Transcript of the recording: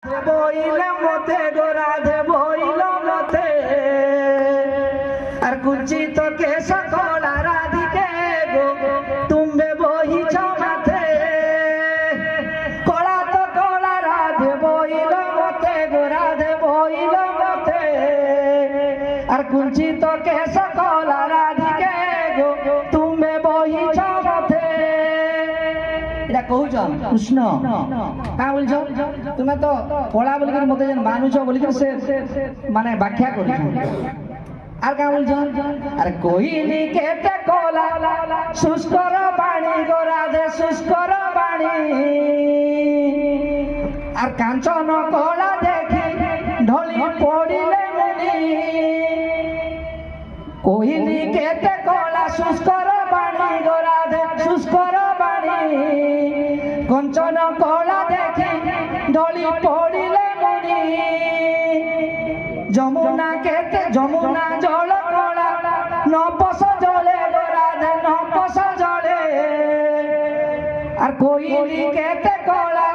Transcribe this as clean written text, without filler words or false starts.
বইলে মতে গো রাধে বইল মতে আর কুঞ্চিত কেশ কলা রাধিকে গো তুমি বহিছ মাথে কলা তো কলা রাধে বইল মতে গো রাধে বইল মতে আর কুঞ্চিত কেশ কলা রাধিকে গো তুমি বহিছ মাথে। এটা কହୁছ কৃষ্ণ কা বলছ তুমি তো পড়া বলি মতে যেন মানুষ বলি সে মানে ব্যাখ্যা করছ আর কা বলছ আরে কইলি কেতে কলা শুষ্কর বাণী গো রাধে শুষ্কর বাণী আর কাঞ্চন কলা দেখি ঢলি পড়িলে মুনি কইলি কেতে কলা শুষ্কর বাণী গো রাধে শুষ্কর বাণী কঞ্চন কলা দেখি ঢলি পড়িলে মুনি যমুনা কেতে যমুনা জল কলা নপস জলে গো রাধে নপস জলে আর কইলি কেতে কলা